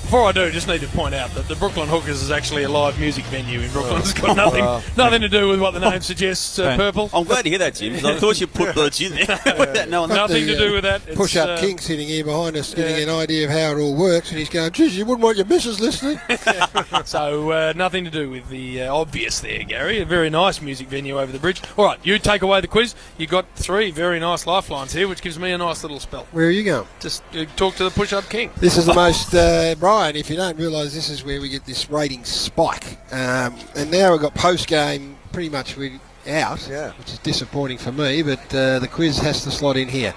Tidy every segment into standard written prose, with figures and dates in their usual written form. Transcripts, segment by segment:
Before I do, just need to point out that the Brooklyn Hookers is actually a live music venue in Brooklyn. It's got nothing to do with what the name suggests, Purple. I'm glad to hear that, Jim, because I thought you put Birch in there. Nothing to do with that. Push-up King sitting here behind us getting an idea of how it all works, and he's going, geez, you wouldn't want your missus listening. So nothing to do with the obvious there, Gary. A very nice music venue over the bridge. All right, you take away the quiz. You got 3 very nice lifelines here, which gives me a nice little spell. Where are you going? Just talk to the Push-Up King. This is the most, Brian, if you don't realise, this is where we get this rating spike. And now we've got post-game pretty much out, which is disappointing for me, but the quiz has to slot in here.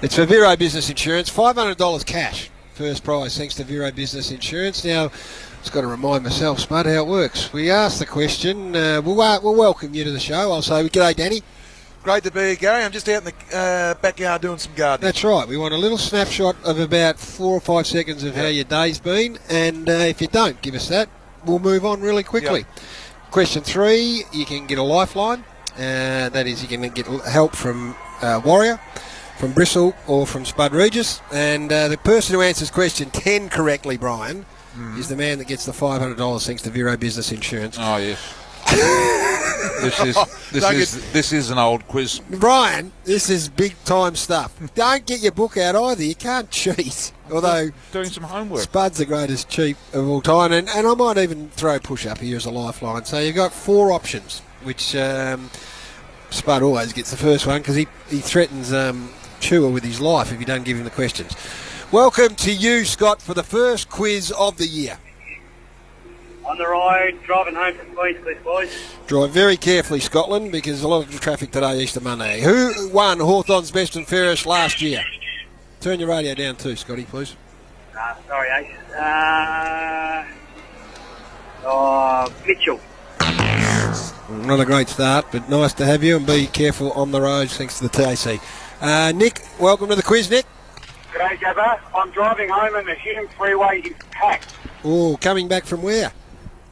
It's for Vero Business Insurance, $500 cash. First prize, thanks to Vero Business Insurance. Now, I've got to remind myself, Spud, how it works. We ask the question, we'll welcome you to the show. I'll say, g'day, Danny. Great to be here, Gary. I'm just out in the backyard doing some gardening. That's right. We want a little snapshot of about 4 or 5 seconds of how your day's been, and if you don't give us that, we'll move on really quickly. Yep. Question 3, you can get a lifeline. That is, you can get help from Warrior, from Bristle, or from Spud Regis. And the person who answers question 10 correctly, Brian, is the man that gets the $500 thanks to Vero Business Insurance. Oh, yes. This is an old quiz. Brian, this is big time stuff. Don't get your book out either. You can't cheat. Although doing some homework. Spud's the greatest cheat of all time, and I might even throw push-up here as a lifeline. So you've got 4 options, which Spud always gets the first one because he threatens Chua with his life if you don't give him the questions. Welcome to you, Scott, for the first quiz of the year. On the road, driving home from Queenscliff, boys. Drive very carefully, Scotland, because there's a lot of traffic today, Easter Monday. Who won Hawthorn's Best and Fairest last year? Turn your radio down too, Scotty, please. Sorry, Ace. Mitchell. Not a great start, but nice to have you, and be careful on the roads thanks to the TAC. Nick, welcome to the quiz, Nick. G'day, Gabba. I'm driving home and the Hume freeway is packed. Oh, coming back from where?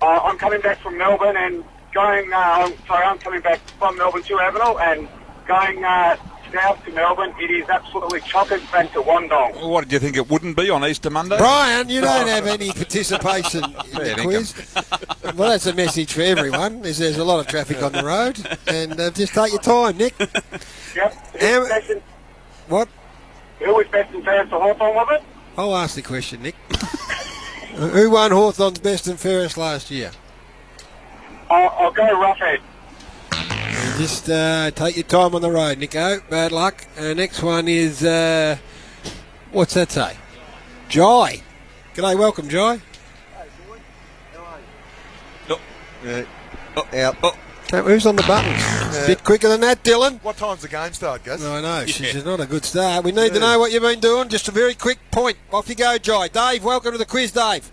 I'm coming back from Melbourne and going, I'm coming back from Melbourne to Avenel and going south to Melbourne. It is absolutely chockers back to Wandong. Well, what did you think it wouldn't be on Easter Monday? Brian, you don't have any participation in the quiz. Well, that's a message for everyone, is there's a lot of traffic on the road, and just take your time, Nick. Yep. What? Who was best and fairest for Hawthorn, was it? I'll ask the question, Nick. Who won Hawthorn's Best and Fairest last year? I'll go Roughhead. Just take your time on the road, Nico. Bad luck. Next one is, what's that say? Jai. G'day, welcome, Jai. Hey, boy. How are you? Who's on the buttons? A bit quicker than that, Dylan. What time's the game start, Gus? No, I know. She's not a good start. We need to know what you've been doing. Just a very quick point. Off you go, Jai. Dave, welcome to the quiz, Dave.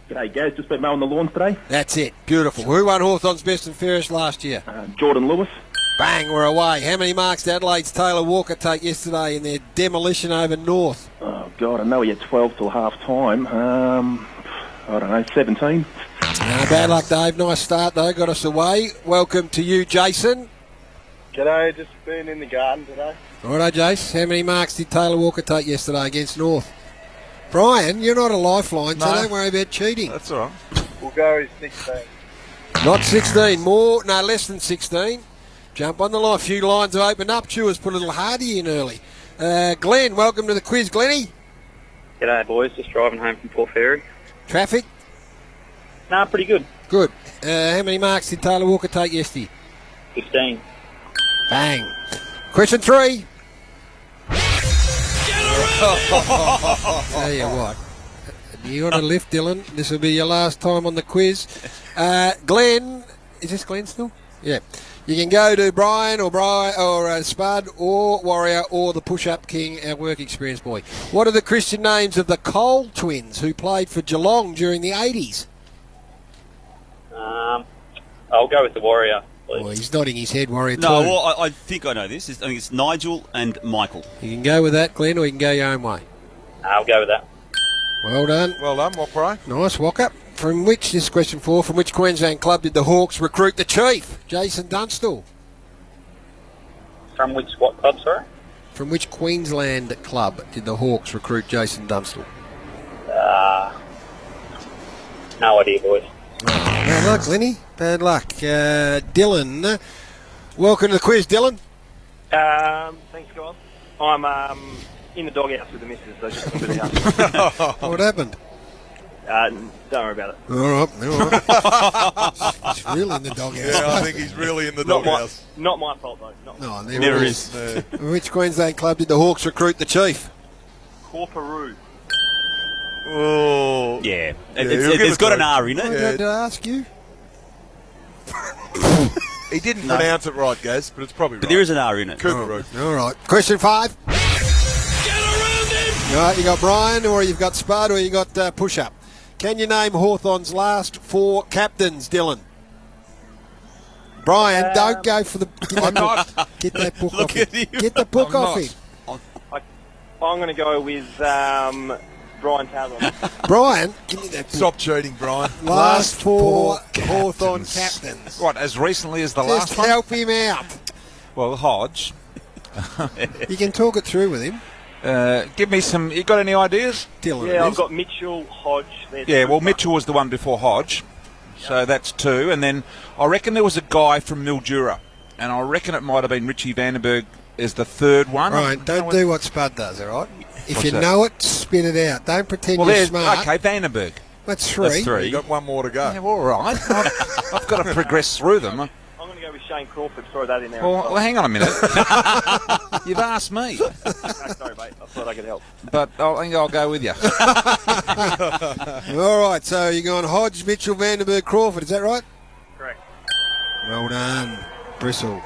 G'day, Gaz. Just been mowing the lawns today. That's it. Beautiful. Who won Hawthorn's Best and Fairest last year? Jordan Lewis. Bang, we're away. How many marks did Adelaide's Taylor Walker take yesterday in their demolition over North? Oh, God, I know he had 12 till half-time. I don't know, 17. Bad luck, Dave. Nice start, though. Got us away. Welcome to you, Jason. G'day, just been in the garden today. All right, Jace. How many marks did Taylor Walker take yesterday against North? Brian, you're not a lifeline, so don't worry about cheating. That's all right. We'll go 16. Not 16. Less than 16. Jump on the line. A few lines have opened up. Chewer's put a little Hardy in early. Glenn, welcome to the quiz. Glennie. G'day, boys. Just driving home from Port Fairy. Traffic? Nah, pretty good. Good. How many marks did Taylor Walker take yesterday? 15. Bang. Question 3. Tell you what. You got a lift, Dylan. This will be your last time on the quiz. Glenn, is this Glenn still? Yeah. You can go to Brian or Spud or Warrior or the Push-Up King, our work experience boy. What are the Christian names of the Cole twins who played for Geelong during the 80s? I'll go with the Warrior, please. Well, he's nodding his head, Warrior too. No, well, I think I know this. I think it's Nigel and Michael. You can go with that, Glenn, or you can go your own way. I'll go with that. Well done. Well done, Walker. Nice walk up. From which Queensland club did the Hawks recruit the Chief, Jason Dunstall? From which what club, sorry? From which Queensland club did the Hawks recruit Jason Dunstall? No idea, boys. Bad luck, Lenny. Bad luck. Dylan, welcome to the quiz, Dylan. Thanks, guys. I'm in the doghouse with the missus, so just a bit of What happened? Don't worry about it. All right. He's really in the doghouse. Yeah, I think he's really in the doghouse. Not my fault, though. Not No, Never is. Which Queensland club did the Hawks recruit the chief? Corporoo. Oh. Yeah. he'll It's give it got to an him. R in it. Did I ask you? He didn't pronounce it right, Gaz, but it's probably right. But there is an R in it. Cooperoo. All right. Question 5. Get around him! All right, you got Brian, or you've got Spud, or you got Push-Up. Can you name Hawthorn's last 4 captains, Dylan? Brian, don't go for the... I'm not. Get that book Look off at him. him. Get the book I'm off not. him. I'm going to go with Brian Tazon. Brian, give me that book. Stop cheating, Brian. Last 4 captains. Hawthorn captains. What, as recently as the Just last one? help him out. Well, Hodge. You can talk it through with him. Give me some... You got any ideas? Dylan, Yeah, it I've is. got Mitchell, Hodge. Yeah, well, Mitchell was the one before Hodge. So that's 2. And then I reckon there was a guy from Mildura. And I reckon it might have been Richie Vandenberg as the 3rd one. Brian, don't do what Spud does, all right? If What's you that? know it, spit it out. Don't pretend Well, you're there's... smart. Okay, Vandenberg. That's 3. That's 3. You got one more to go. Yeah, well, all right. I've got to progress through them. I'm going to go with Shane Crawford. Throw that in there. Well, hang on a minute. You've asked me. No, sorry, mate. I thought I could help. But I think I'll go with you. All right, so you're going Hodge, Mitchell, Vandenberg, Crawford. Is that right? Correct. Well done, Bristle.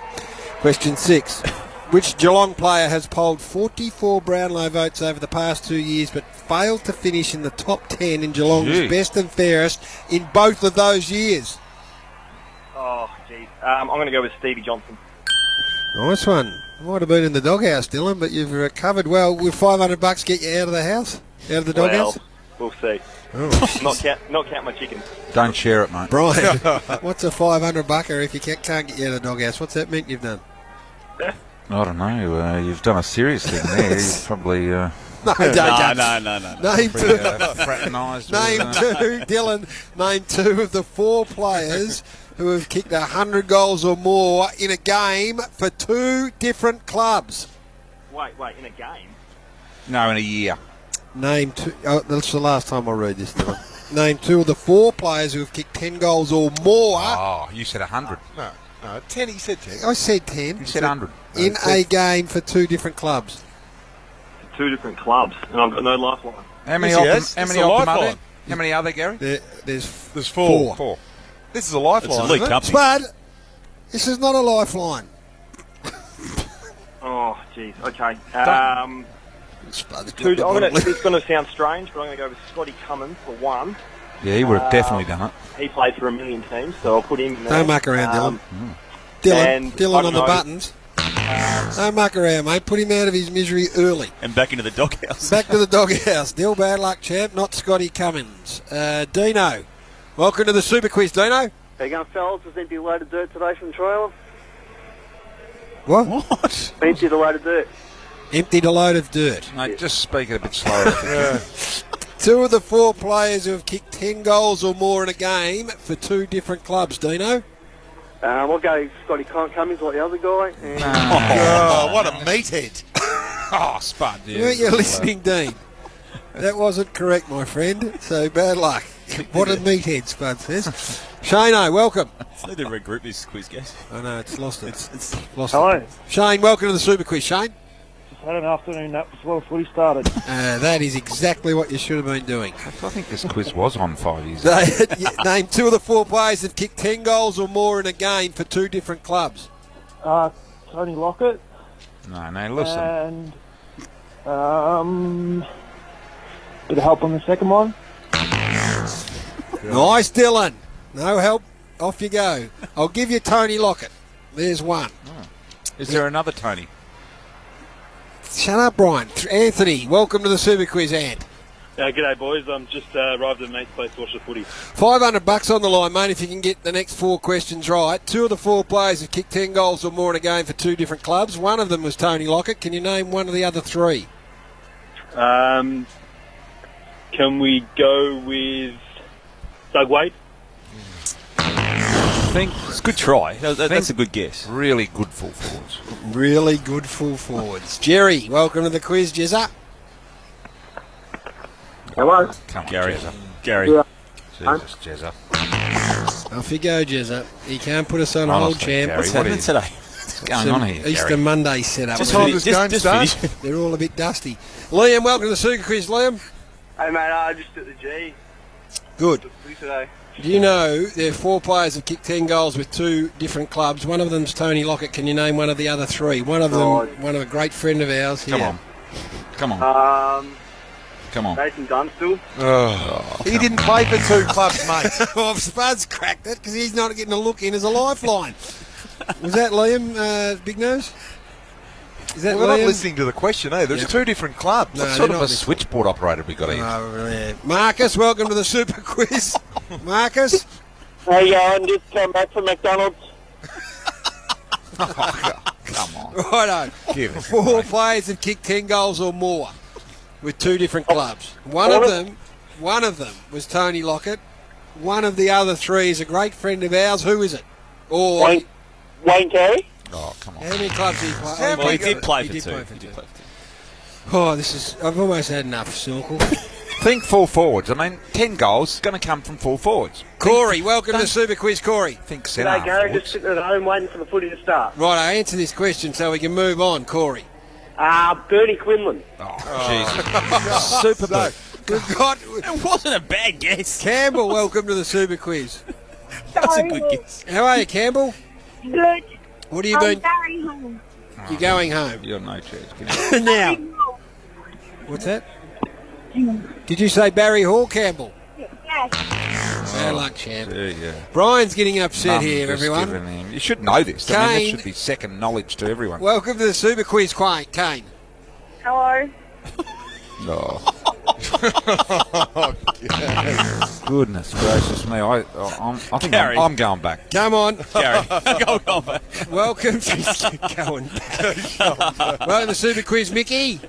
Question 6. Which Geelong player has polled 44 Brownlow votes over the past 2 years but failed to finish in the top 10 in Geelong's Gee. best and fairest in both of those years? Oh, jeez. I'm going to go with Stevie Johnson. Nice one. Might have been in the doghouse, Dylan, but you've recovered well. Will $500 get you out of the house? Out of the doghouse? Well, we'll see. Oh. Not count my chickens. Don't share it, mate. Brian, what's a $500 if you can't get you out of the doghouse? What's that meant you've done? I don't know. You've done a serious thing there. You've probably No, No. Name 2. fraternised. Name 2, Dylan. Name 2 of the 4 players who have kicked 100 goals or more in a game for 2 different clubs. Wait, in a game? No, in a year. Name 2. Oh, that's the last time I read this, Dylan. Name 2 of the 4 players who have kicked 10 goals or more. Oh, you said 100. No, 10, he said 10. I said 10. You said 100. In a game for 2 different clubs. 2 different clubs, and I've got no lifeline. How many Yes, he of has. them? How It's many a of them are there? lifeline. How many are there, Gary? There's 4. 4. This is a lifeline, It's a elite isn't it? company. Spud, this is not a lifeline. Oh, jeez. Okay. Spud's It's got the bottom. going to sound strange, but I'm going to go with Scotty Cummins for 1. Yeah, he would have definitely done it. He played for a million teams, so I'll put him in there. Don't muck around, Dylan. and I Dylan don't on the know. buttons. Don't muck around, mate. Put him out of his misery early. And back into the doghouse. Back to the doghouse. Dill, bad luck, champ. Not Scotty Cummins. Dino. Welcome to the Super Quiz, Dino. How you going, fellas? Was empty load of dirt today from the trailer? What? What? Emptied a load of dirt. Emptied a load of dirt. Mate, just speak it a bit slower. Two of the 4 players who have kicked 10 goals or more in a game for 2 different clubs, Dino. I'll go Scotty Cummins like the other guy. And Oh, what a meathead. Oh, Spud. Yeah. Weren't you listening, Dean? That wasn't correct, my friend. So bad luck. What a meathead, Spud says. Shano, welcome. Let's need to regroup this quiz, guys. I know, it's lost it. It's Lost hello. it. Shane, welcome to the Super Quiz. Shane? Had an afternoon nap before footy started. That is exactly what you should have been doing. I think this quiz was on 5 years ago. Name 2 of the 4 players that have kicked 10 goals or more in a game for 2 different clubs. Tony Lockett No, listen. and bit of help on the second one. Nice, Dylan. No help. Off you go. I'll give you Tony Lockett. There's one. Is there another Tony? Shut up, Brian. Anthony, welcome to the Super Quiz, Ant. G'day, boys. I'm just arrived at mate's place to watch the footy. $500 on the line, mate, if you can get the next 4 questions right. 2 of the 4 players have kicked 10 goals or more in a game for 2 different clubs. One of them was Tony Lockett. Can you name one of the other 3? Can we go with Doug Wade. It's a good try. That's a good guess. Really good full forwards. Really good full forwards. Jerry, welcome to the quiz, Jezza. Hello. Come on, Gary. Jezza. Gary. Yeah. Jesus, Jezza. Off you go, Jezza. You can't put us on hold, Honestly, champ. Gary, What's what happening is- today? What's going on here, Easter Gary? Monday setup. Just Time finish. this game Just starts. finish. They're all a bit dusty. Liam, welcome to the Super Quiz, Liam. Hey, mate, just at the G. Good. Today. Do you know there are 4 players have kicked 10 goals with 2 different clubs? One of them's Tony Lockett. Can you name one of the other 3? One of them, one of a great friend of ours. Come here. on. Come on. Come on. Nathan Dunstall. He didn't play for 2 clubs, mate. Well, Spud's cracked it because he's not getting a look in as a lifeline. Was that Liam, Big Nose? Is that We're not Liam? listening to the question, eh? There's 2 different clubs. No, What they're sort of not a listening. switchboard operator we got here? Oh, yeah. Marcus, welcome to the Super Quiz. Marcus? How you going? Just come back from McDonald's. Come on. Righto. Give it. 4 players have kicked 10 goals or more with 2 different clubs. One of them was Tony Lockett. One of the other 3 is a great friend of ours. Who is it? Or Wayne Carey. Oh, come on. how many clubs did he play? Well, he did play He for did 2. play for He did 2. play for 2. Oh, I've almost had enough, Snorkel. Think full forwards. I mean, 10 goals is going to come from full forwards. Corey, welcome to the Super Quiz, Corey. Think centre G'day, Gary. forwards. Just sitting at home waiting for the footy to start. Right, I answer this question so we can move on, Corey. Bernie Quinlan. Oh, Jesus. Super Bowl. We've got It wasn't a bad guess. Campbell, welcome to the Super Quiz. That's a good guess. How are you, Campbell? Good. What have you been? Very home. You're going home. You're no chance. Now, what's that? Did you say Barry Hall, Campbell? Yes. Bad luck, champ. Yeah. Brian's getting upset Mum here, just everyone. given him- You should know this. I mean, Kane. that should be second knowledge to everyone. Welcome to the Super Quiz, Kane. Hello. Oh. Goodness gracious me. I think Gary. I'm going back. Come on. Gary. Go back. Welcome to going back. Welcome to the Super Quiz, Mickey.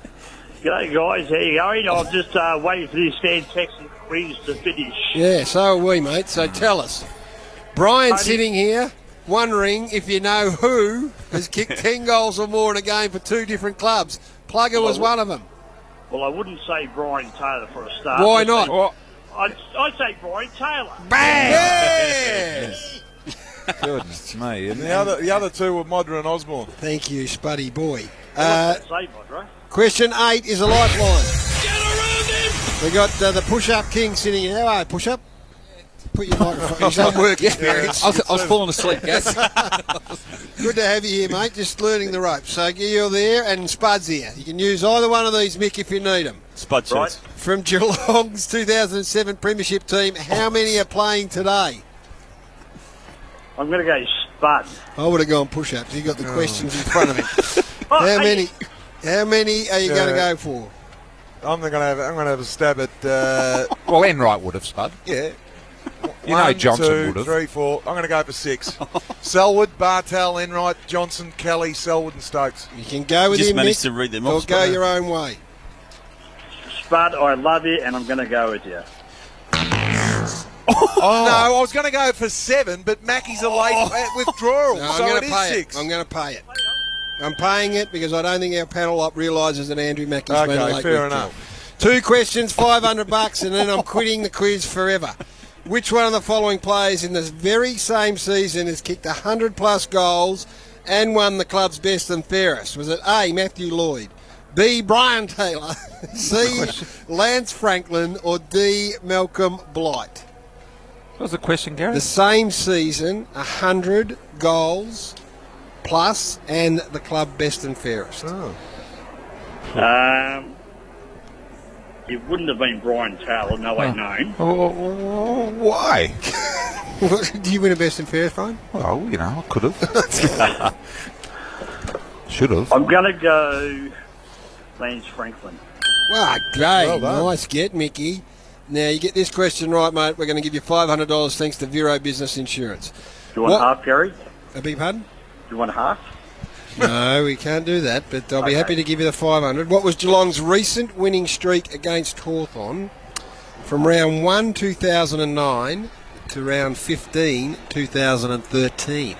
G'day, guys. How you going? I'm just waiting for this fantastic quiz to finish. Yeah, so are we, mate. So tell us. Brian's sitting here wondering if you know who has kicked 10 goals or more in a game for 2 different clubs. Plugger was one of them. Well, I wouldn't say Brian Taylor for a start. Why not? I'd say Brian Taylor. Bang! Yes! Goodness me. And the other 2 were Modra and Osborne. Thank you, Spuddy boy. Say, Modro. Question 8 is a lifeline. Get around him! We got the push-up king sitting here. How are you, push-up? Put your microphone. He's on work experience. I was falling asleep, guys. Good to have you here, mate. Just learning the ropes. So you're there and Spud's here. You can use either one of these, Mick, if you need them. Spud shirts. From Geelong's 2007 Premiership team, how many are playing today? I'm going to go Spud. I would have gone push-ups. You got the questions in front of him. Oh, How hey, many are you going to go for? I'm going to have a stab at. Well, Enright would have, Spud. Yeah. You know Johnson would have. 3, 4. I'm going to go for 6. Selwood, Bartel, Enright, Johnson, Kelly, Selwood, and Stokes. You can go with Just him, managed Mick, to read them or off. go your own way. Spud, I love you, and I'm going to go with you. No, I was going to go for 7, but Mackie's a late withdrawal, No, I'm so going it to is pay 6. it. I'm going to pay it. I'm paying it because I don't think our panel up realises that Andrew Mackie's been a Okay, late fair withdrawal. enough. 2 questions, $500, and then I'm quitting the quiz forever. Which one of the following players in this very same season has kicked 100-plus goals and won the club's best and fairest? Was it A, Matthew Lloyd, B, Brian Taylor, C, Lance Franklin, or D, Malcolm Blight? What was the question, Gary? The same season, 100 goals plus and the club best and fairest. It wouldn't have been Brian Taylor, no way known. Why? Do you win a best and fairest, Brian? Well, you know, I could have. Should have. I'm going to go Lance Franklin. Well, great. Well done. Nice get, Mickey. Now, you get this question right, mate. We're going to give you $500 thanks to Vero Business Insurance. Do you want What- half, Gary? Do A big pardon? you want half? No, we can't do that, but I'll be Okay. happy to give you the 500. What was Geelong's recent winning streak against Hawthorn from round 1, 2009 to round 15, 2013.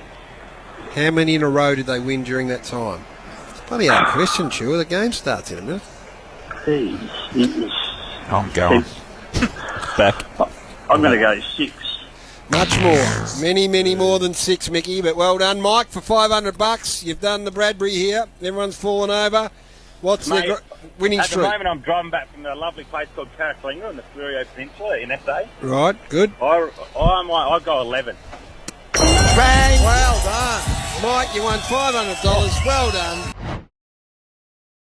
How many in a row did they win during that time? It's a bloody hard question, sure. The game starts in a minute. I'm going. Back. I'm going to go 6. Much more. Many, many more than 6, Mickey. But well done, Mike, for $500. You've done the Bradbury here. Everyone's fallen over. What's Mate, the winning at streak? the moment, I'm driving back from a lovely place called Carraclinga on the Fleurieu Peninsula in SA. Right, good. I go 11. Bang! Well done. Mike, you won $500. Well done.